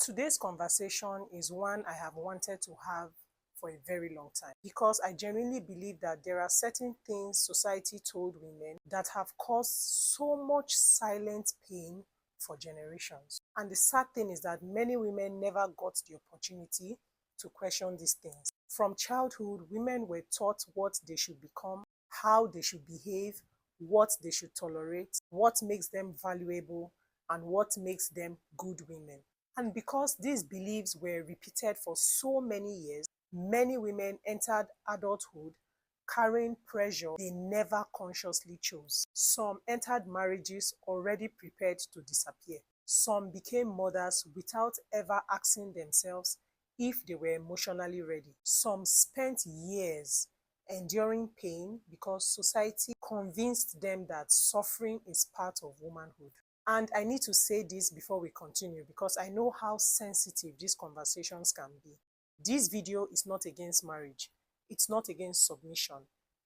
Today's conversation is one I have wanted to have for a very long time because I genuinely believe that there are certain things society told women that have caused so much silent pain for generations. And the sad thing is that many women never got the opportunity to question these things. From childhood, women were taught what they should become, how they should behave, what they should tolerate, what makes them valuable, and what makes them good women. And because these beliefs were repeated for so many years, many women entered adulthood carrying pressure they never consciously chose. Some entered marriages already prepared to disappear. Some became mothers without ever asking themselves if they were emotionally ready. Some spent years enduring pain because society convinced them that suffering is part of womanhood. And I need to say this before we continue because I know how sensitive these conversations can be. This video is not against marriage. It's not against submission.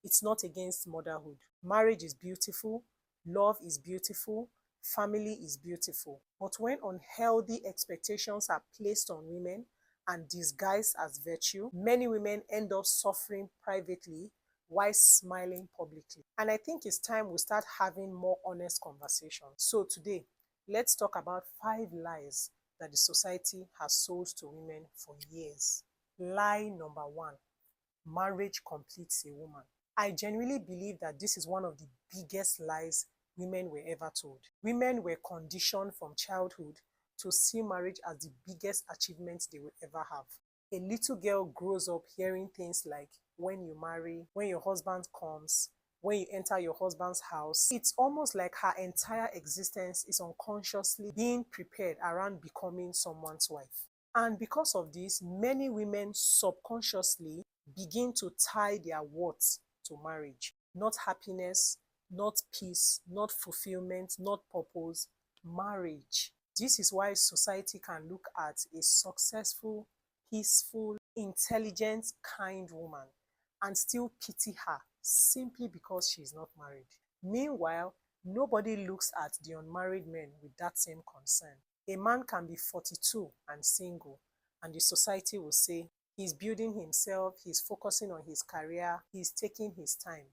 It's not against motherhood. Marriage is beautiful. Love is beautiful. Family is beautiful. But when unhealthy expectations are placed on women and disguised as virtue, many women end up suffering privately while smiling publicly. And I think it's time we start having more honest conversations. So today, let's talk about 5 lies that the society has sold to women for years. Lie number 1, marriage completes a woman. I genuinely believe that this is one of the biggest lies women were ever told. Women were conditioned from childhood to see marriage as the biggest achievement they will ever have. A little girl grows up hearing things like, when you marry, when your husband comes, when you enter your husband's house. It's almost like her entire existence is unconsciously being prepared around becoming someone's wife. And because of this, many women subconsciously begin to tie their worth to marriage. Not happiness, not peace, not fulfillment, not purpose, marriage. This is why society can look at a successful, peaceful, intelligent, kind woman and still pity her simply because she is not married. Meanwhile, nobody looks at the unmarried men with that same concern. A man can be 42 and single, and the society will say he's building himself, he's focusing on his career, he's taking his time.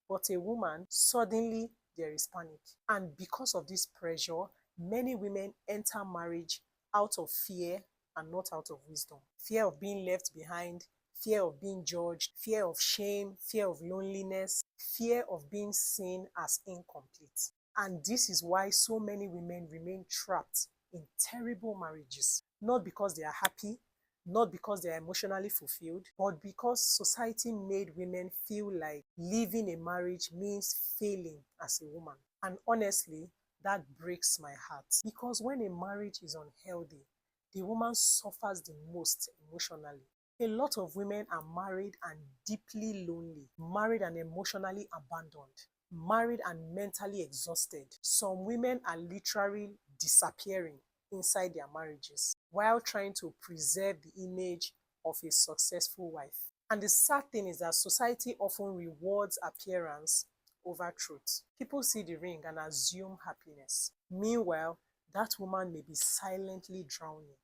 But a woman, suddenly there is panic. And because of this pressure, many women enter marriage out of fear and not out of wisdom. Fear of being left behind, fear of being judged, fear of shame, fear of loneliness, fear of being seen as incomplete. And this is why so many women remain trapped in terrible marriages. Not because they are happy, not because they are emotionally fulfilled, but because society made women feel like living a marriage means failing as a woman. And honestly, that breaks my heart. Because when a marriage is unhealthy, the woman suffers the most emotionally. A lot of women are married and deeply lonely, married and emotionally abandoned, married and mentally exhausted. Some women are literally disappearing inside their marriages while trying to preserve the image of a successful wife. And the sad thing is that society often rewards appearance over truth. People see the ring and assume happiness. Meanwhile, that woman may be silently drowning.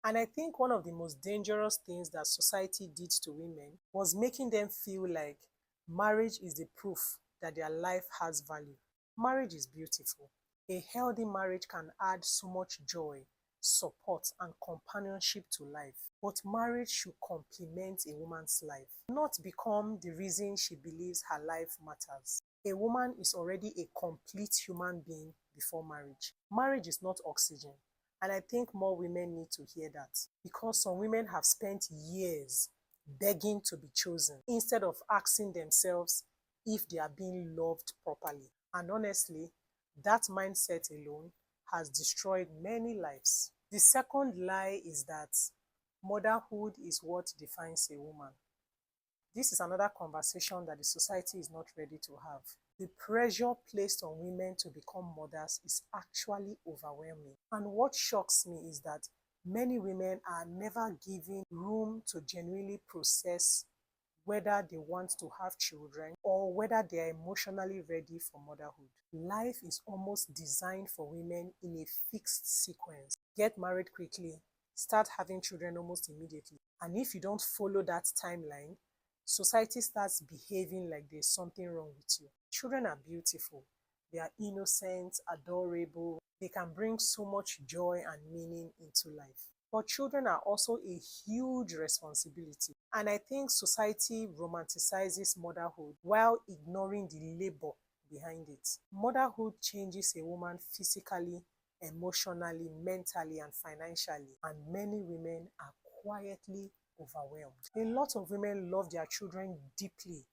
And I think one of the most dangerous things that society did to women was making them feel like marriage is the proof that their life has value. Marriage is beautiful. A healthy marriage can add so much joy, support, and companionship to life. But marriage should complement a woman's life, not become the reason she believes her life matters. A woman is already a complete human being before marriage. Marriage is not oxygen. And I think more women need to hear that, because some women have spent years begging to be chosen instead of asking themselves if they are being loved properly. And honestly, that mindset alone has destroyed many lives. The second lie is that motherhood is what defines a woman. This is another conversation that the society is not ready to have. The pressure placed on women to become mothers is actually overwhelming. And what shocks me is that many women are never given room to genuinely process whether they want to have children or whether they are emotionally ready for motherhood. Life is almost designed for women in a fixed sequence. Get married quickly, start having children almost immediately. And if you don't follow that timeline, society starts behaving like there's something wrong with you. Children are beautiful. They are innocent, adorable. They can bring so much joy and meaning into life. But children are also a huge responsibility. And I think society romanticizes motherhood while ignoring the labor behind it. Motherhood changes a woman physically, emotionally, mentally, and financially. And many women are quietly overwhelmed. A lot of women love their children deeply,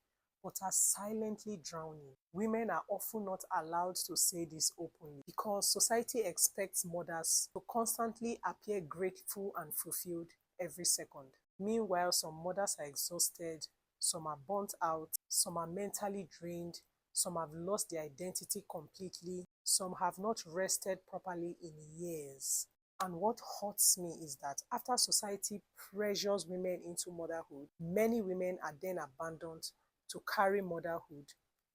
but are silently drowning. Women are often not allowed to say this openly because society expects mothers to constantly appear grateful and fulfilled every second. Meanwhile, some mothers are exhausted, some are burnt out, some are mentally drained, some have lost their identity completely, some have not rested properly in years. And what hurts me is that after society pressures women into motherhood, many women are then abandoned to carry motherhood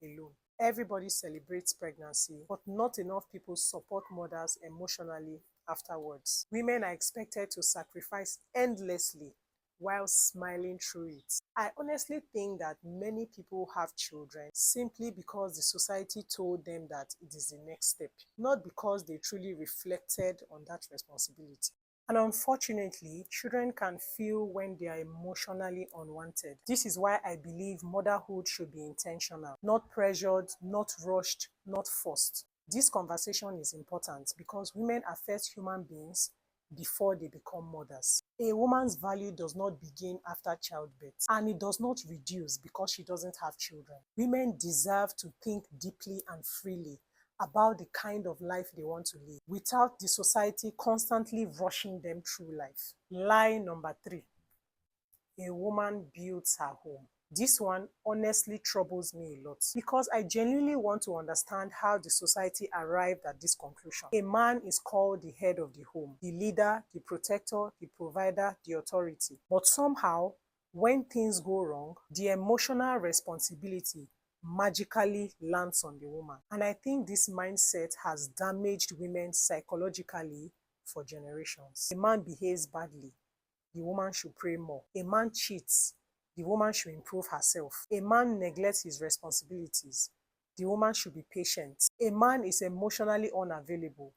alone. Everybody celebrates pregnancy, but not enough people support mothers emotionally afterwards. Women are expected to sacrifice endlessly while smiling through it. I honestly think that many people have children simply because the society told them that it is the next step, not because they truly reflected on that responsibility. And unfortunately, children can feel when they are emotionally unwanted. This is why I believe motherhood should be intentional, not pressured, not rushed, not forced. This conversation is important because women are first human beings before they become mothers. A woman's value does not begin after childbirth, and it does not reduce because she doesn't have children. Women deserve to think deeply and freely about the kind of life they want to live without the society constantly rushing them through life. Lie number 3. A woman builds her home. This one honestly troubles me a lot because I genuinely want to understand how the society arrived at this conclusion. A man is called the head of the home, the leader, the protector, the provider, the authority. But somehow, when things go wrong, the emotional responsibility magically lands on the woman. And I think this mindset has damaged women psychologically for generations. A man behaves badly, the woman should pray more. A man cheats, the woman should improve herself. A man neglects his responsibilities, the woman should be patient. A man is emotionally unavailable,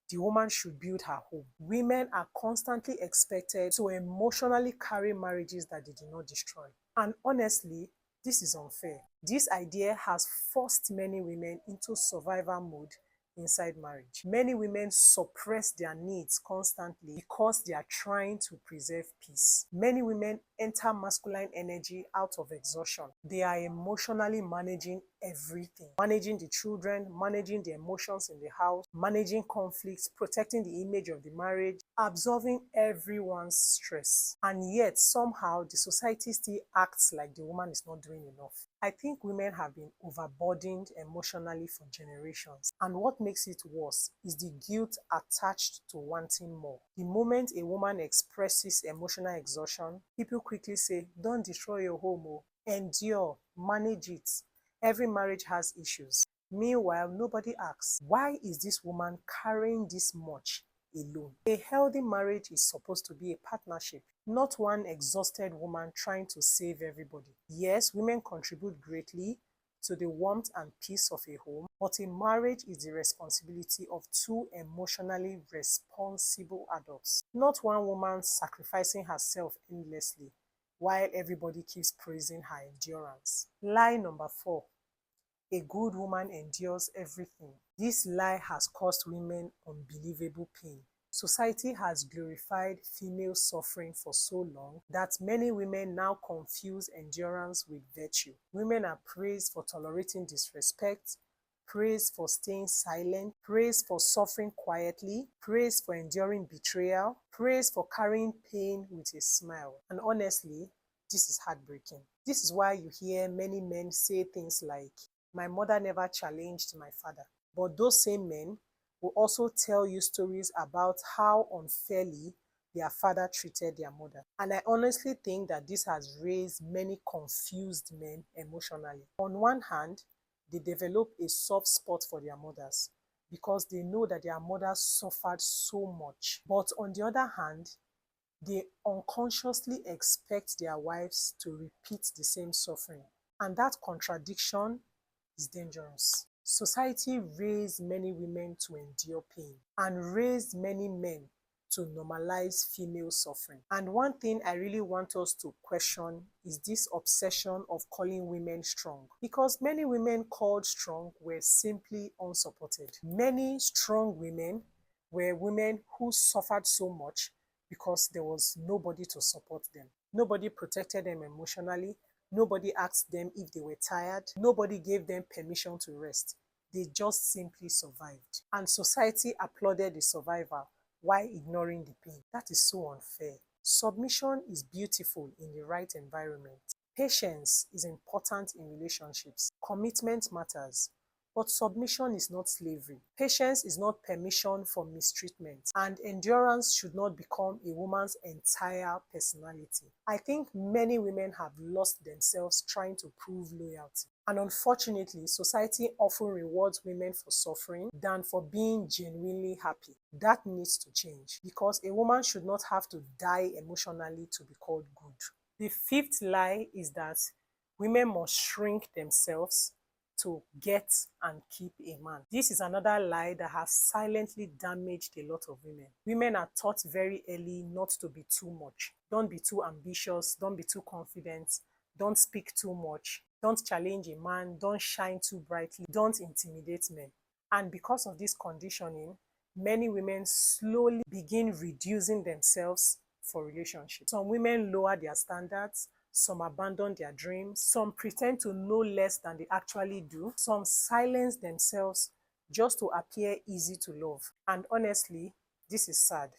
the woman should build her home. Women are constantly expected to emotionally carry marriages that they do not destroy. And honestly, this is unfair. This idea has forced many women into survival mode inside marriage. Many women suppress their needs constantly because they are trying to preserve peace. Many women enter masculine energy out of exhaustion. They are emotionally managing everything. Managing the children, managing the emotions in the house, managing conflicts, protecting the image of the marriage, absorbing everyone's stress. And yet, somehow, the society still acts like the woman is not doing enough. I think women have been overburdened emotionally for generations. And what makes it worse is the guilt attached to wanting more. The moment a woman expresses emotional exhaustion, people quickly say, don't destroy your home, oh. Endure, manage it. Every marriage has issues. Meanwhile, nobody asks, why is this woman carrying this much alone? A healthy marriage is supposed to be a partnership, not one exhausted woman trying to save everybody. Yes, women contribute greatly to the warmth and peace of a home, but a marriage is the responsibility of two emotionally responsible adults, not one woman sacrificing herself endlessly while everybody keeps praising her endurance. Lie number 4. A good woman endures everything. This lie has caused women unbelievable pain. Society has glorified female suffering for so long that many women now confuse endurance with virtue. Women are praised for tolerating disrespect, praised for staying silent, praised for suffering quietly, praised for enduring betrayal, praised for carrying pain with a smile. And honestly, this is heartbreaking. This is why you hear many men say things like, my mother never challenged my father. But those same men will also tell you stories about how unfairly their father treated their mother. And I honestly think that this has raised many confused men emotionally. On one hand, they develop a soft spot for their mothers because they know that their mothers suffered so much. But on the other hand, They unconsciously expect their wives to repeat the same suffering. And that contradiction is dangerous. Society raised many women to endure pain and raised many men to normalize female suffering. And one thing I really want us to question is this obsession of calling women strong. Because many women called strong were simply unsupported. Many strong women were women who suffered so much because there was nobody to support them. Nobody protected them emotionally. Nobody asked them if they were tired. Nobody gave them permission to rest. They just simply survived. And society applauded the survivor while ignoring the pain. That is so unfair. Submission is beautiful in the right environment. Patience is important in relationships. Commitment matters. But submission is not slavery. Patience is not permission for mistreatment. And endurance should not become a woman's entire personality. I think many women have lost themselves trying to prove loyalty. And unfortunately, society often rewards women for suffering than for being genuinely happy. That needs to change because a woman should not have to die emotionally to be called good. The fifth lie is that women must shrink themselves to get and keep a man. This is another lie that has silently damaged a lot of women. Women are taught very early not to be too much. Don't be too ambitious. Don't be too confident. Don't speak too much. Don't challenge a man. Don't shine too brightly. Don't intimidate men. And because of this conditioning, many women slowly begin reducing themselves for relationships. Some women lower their standards. Some abandon their dreams. Some pretend to know less than they actually do. Some silence themselves just to appear easy to love. And honestly, this is sad.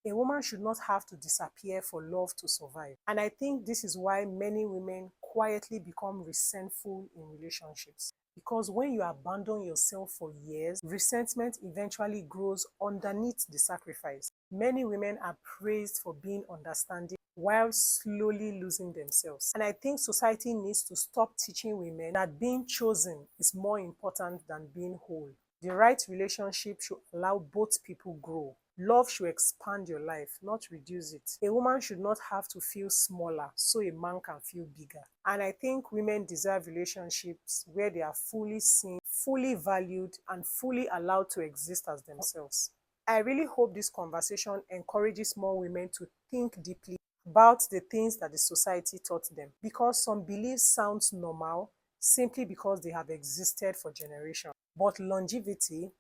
A woman should not have to disappear for love to survive. And I think this is why many women quietly become resentful in relationships. Because when you abandon yourself for years, resentment eventually grows underneath the sacrifice. Many women are praised for being understanding while slowly losing themselves. And I think society needs to stop teaching women that being chosen is more important than being whole. The right relationship should allow both people grow. Love should expand your life, not reduce it. A woman should not have to feel smaller so a man can feel bigger. And I think women deserve relationships where they are fully seen, fully valued, and fully allowed to exist as themselves. I really hope this conversation encourages more women to think deeply about the things that the society taught them, because some beliefs sound normal simply because they have existed for generations. But longevity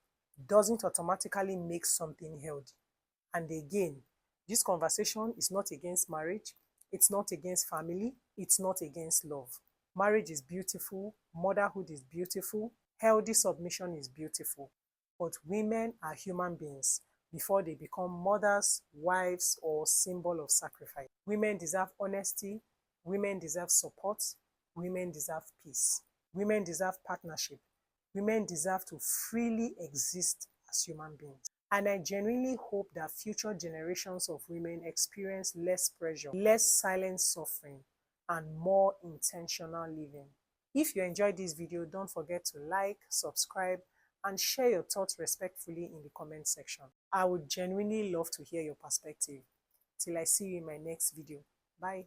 doesn't automatically make something healthy. And again, this conversation is not against marriage, it's not against family, it's not against love. Marriage is beautiful, motherhood is beautiful, healthy submission is beautiful. But women are human beings before they become mothers, wives, or symbol of sacrifice. Women deserve honesty, women deserve support, women deserve peace, women deserve partnership, women deserve to freely exist as human beings. And I genuinely hope that future generations of women experience less pressure, less silent suffering, and more intentional living. If you enjoyed this video, don't forget to like, subscribe, and share your thoughts respectfully in the comment section. I would genuinely love to hear your perspective. Till I see you in my next video. Bye.